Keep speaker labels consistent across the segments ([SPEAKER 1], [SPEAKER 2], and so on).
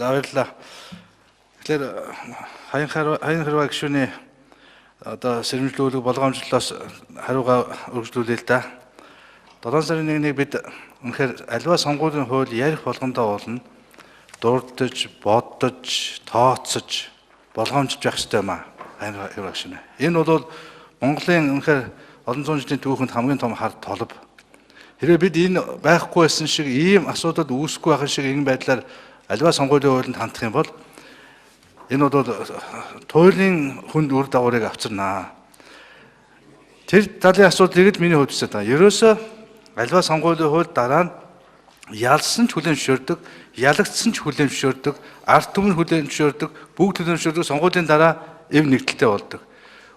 [SPEAKER 1] За баярлалаа. Тэгэхээр хаян хэрвээ гишүүний одоо сэрэмжлүүлэг болгоомжлолоос хариугаа үргэлжлүүлээ л да. 7 сарын 1-ний бид үнэхээр аливаа сонгуулийн хууль ярих болгондоо уулна дурдж, боддож, тооцож болгоомжлж явах хэрэгтэй юм аа. Хаян хэрвээ гишүүнэ. Энэ бол Монголын үнэхээр олон зуун жилийн түүхэнд хамгийн том хар толб. Хэрвээ бид энэ байхгүй байсан шиг ийм асуудал үүсэхгүй байх шиг энэ байдлаар аливаа сонгуулийн хуулинд хандах юм бол энэ бол туйлын хүнд үр дагаврыг авчирнаа. Тэр талын асуудлыг л миний хувьд хэсэж байгаа. Ерөөсөө аливаа сонгуулийн хууль дараа нь ялсан ч хүлээн зөвшөөрдөг, ялагдсан ч хүлээн зөвшөөрдөг, ард түмэн хүлээн зөвшөөрдөг, бүгд хүлээн зөвшөөрдөг сонгуулийн дараа эв нэгдэлтэй болдог.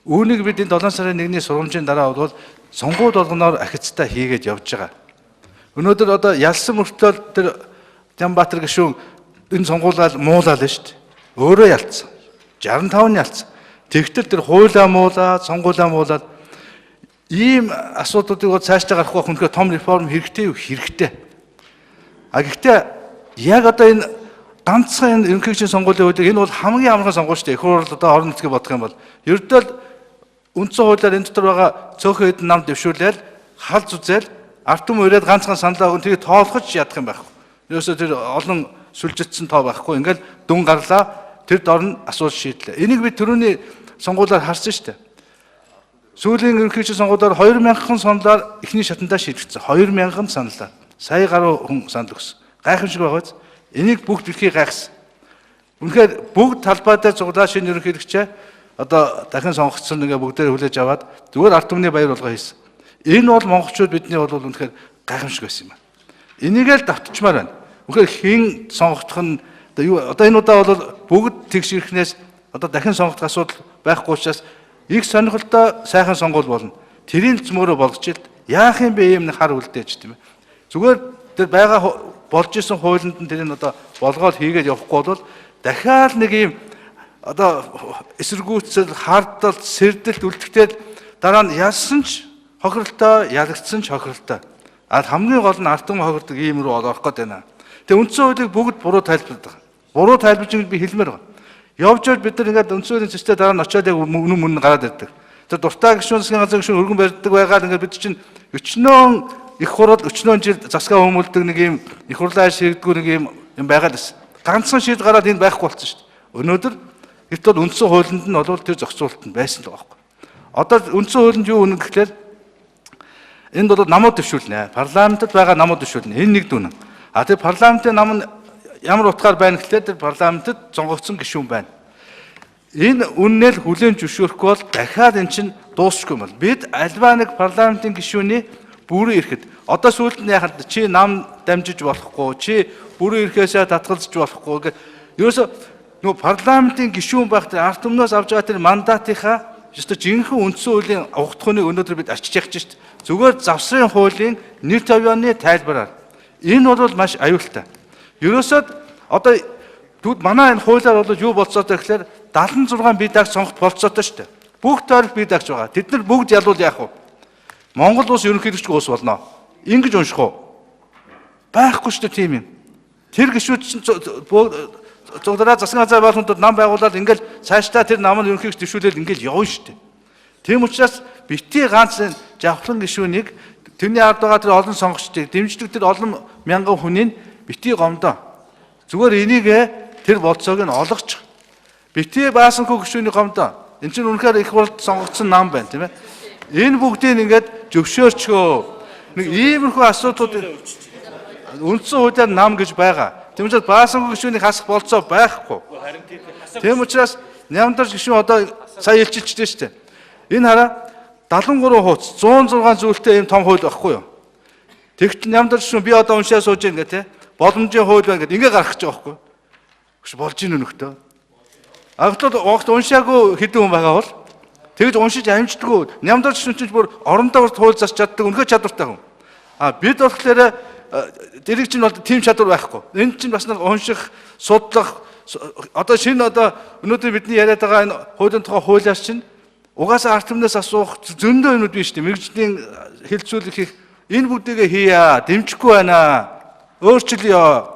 [SPEAKER 1] Үүнийг бид энэ 7 сарын 1-ний сургамжийн дараа бол сонгууль болгоноор ахицтай хийгээд явж байгаа. Өнөөдөр одоо ялсан мөртлөө тэр Жанбаатар гишүүн энэ сонгуулиар муулаа л шүү дээ. Өөрөө ялцсан. 65 нь ялцсан. Тэгтэл тэр хуулиа муулаад, сонгуулиа муулаад ийм асуудлуудыг бол цаашдаа гарахгүй байх үнэхээр том реформ хэрэгтэй юу? Хэрэгтэй. Гэхдээ яг одоо энэ ганцхан энэ ерөнхийлөгчийн сонгуулийн хуулийг энэ бол хамгийн амархан сонгуул шүү дээ. Их хурл одоо орон нутгийг бодох юм бол ердөө үндсэн хуулиар энэ дотор байгаа цөөхөн хэдэн нам дэвшүүлээд халз үзэл ард түмэн ирээд ганцхан саналаа өгөн тэрийг тоолохж ядах юм байхгүй. Ерөөсөө тэр олон сүлжигдсэн тоо байхгүй. Ингээл дүн гарлаа тэр дор нь асуулт шийдлээ. Энийг би түрүүний сонгуулиар харсан шүү дээ. Сүүлийн ерөнхийлөгчийн сонгуулиар 2000 саналаар эхний шатандаа шийдэгдсэн. 2000 саналаар. Сая гаруй хүн санал өгсөн. Гайхамшиг байгаа биз? Энийг бүгд битгий гайхсан. Үнэхээр бүгд талбайдаа зуглаа шинэ ерөнхийлөгчөө одоо дахин сонгогдсон ингээ бүгдээр хүлээж аваад зүгээр ард түмний баяр болгоо хийсэн. Энэ бол монголчууд бидний бол үнэхээр гайхамшиг байсан юм байна. Энийг л давтчмаар байна. Үнэхээр хэн сонгогдох нь одоо энэ удаа бол бүгд тэгш ирэхнээс одоо дахин сонгогдох асуудал байхгүй учраас их сонирхолтой сайхан сонгуул болно. Тэрийн змөөрөө болгож ил яах юм бэ юм хар үлдээж тийм ээ. Зүгээр тэр байгаа болж исэн хуулинд нь тэрийг одоо болгоод хийгээд явахгүй бол дахиад нэг юм одоо эсэргүүцэл, хардал, сэрдэлт үлдэхтэй дараа нь ялсан ч хохиролтой, ялагдсан ч хохиролтой. Хамгийн гол нь ард түмэн хохирдог ийм рүү орох гээд байна. Тэгээ үндсэн хуулийг бүгд буруу тайлбарладаг. Буруу тайлбарж ингэж би хэлмээр байна. Явж явж бид нар ингээд үндсэн хуулийн зэвстэй дараа нь очиод яг үнэн гараад ирдэг. Тэр дуртай гишүүн, засгийн газрын гишүүн өргөн барьдаг байгаа ингээд бид чинь өчнөө их хурал өчнөө жил засгаа хүмүүлдэг нэг юм их хурлаа шийддэггүй нэг юм байгаад байсан. Ганцхан шийд гараад энэ байхгүй болсон шүү дээ. Өнөөдөр гэвч бол үндсэн хуулинд нь бол тэр зохицуулалт нь байсан л байгаа байхгүй. Одоо үндсэн хуулинд юу үнэн гэхлээр энд бол намууд дэвшүүлнэ. Парламентод байгаа намууд дэвшүүлнэ. Энэ нэг дүн. Тэр парламентын нам нь ямар утгаар байна гэхлээр тэр парламентод сонгогдсон гишүүн байна. Энэ үннээр хүлээн зөвшөөрөхгүй бол дахиад эн чинь дуусахгүй юм бол бид альва нэг парламентын гишүүний бүрэн ирэхэд одоо сүүлд нь яхад чи нам дамжиж болохгүй, чи бүрэн ирэхээсээ татгалзаж болохгүй гэх ерөөсө нөгөө парламентын гишүүн байх тэр ард түмнөөс авч байгаа тэр мандатынхаа ёстой жинхэнэ үндсэн хуулийн угтхууныг өнөөдөр бид арчиж явах гэж шүү дээ. Зүгээр завсрын хуулийн нэр товёоны тайлбараар энэ бол маш аюултай. Ерөөсөө одоо манай энэ хуулиар бол юу болцоотой гэхээр 76 бие даагч сонгох болцоотой шүү дээ. Бүгд тойрог бие даагч байгаа. Тэд нар бүгд ялуул яах вэ? Монгол улс ерөнхийлөгчгүй улс болно. Ингэж унших уу? Байхгүй шүү дээ тийм юм. Тэр гишүүд чинь зугдраа засгийн газар байгуулалтууд нам байгуулаад ингээл цаашдаа тэр намын ерөнхийлөгч дэвшүүлээд ингээл явна шүү дээ. Тийм учраас битгий ганц жавхлан гишүүнийг тэрний ард байгаа тэр олон сонгогчдыг дэмждэг тэр олон мянган хүнийг битгий гомдоо. Зүгээр энийг тэр болцоог нь олгочих. Битгий баасангүй гишүүний гомдоо. Энд чинь үнэхээр их хурлд сонгогдсон нам байна тийм ээ. Энэ бүгдийг ингээд зөвшөөрчгөө. Нэг иймэрхүү асуудлууд үндсэн хуулиар нам гэж байгаа. Тийм учраас баасангүй гишүүнийг хасах болцоо байхгүй. Тийм учраас Нямдарч гишүүн одоо сая илчилчтэй шүү дээ. Энэ хараа 73 хуудас 106 зүйлтэй ийм том хууль байхгүй юу? Тэгт Нямдарч гишүүн би одоо уншаа сууж байгаа те. Боломжийн хууль байна гэдэг ингээ гаргах гэж байгаа байхгүй юу? Биш болж ийн өнөхтөө. Агтод огт уншаагүй хэдэн хүн байгаа бол тэгж уншиж амждаггүй. Нямдарч гишүүн чинь бүр орондоо хууль засч чаддаг өнөхөө чадвартай хүн. Бид болохоор дэрэг чинь бол тийм чадвар байхгүй. Энд чинь бас нэг унших, судлах одоо шинэ одоо өнөөдөр бидний яриад байгаа энэ хуулийн тухай хуулиас чинь угаасаа ард түмнээс асуух зөндөө юмуд биш тийм мэрэгжлийн хэлцүүлэх их энэ бүгдийг хийя дэмжихгүй байна. Өөрчлөё.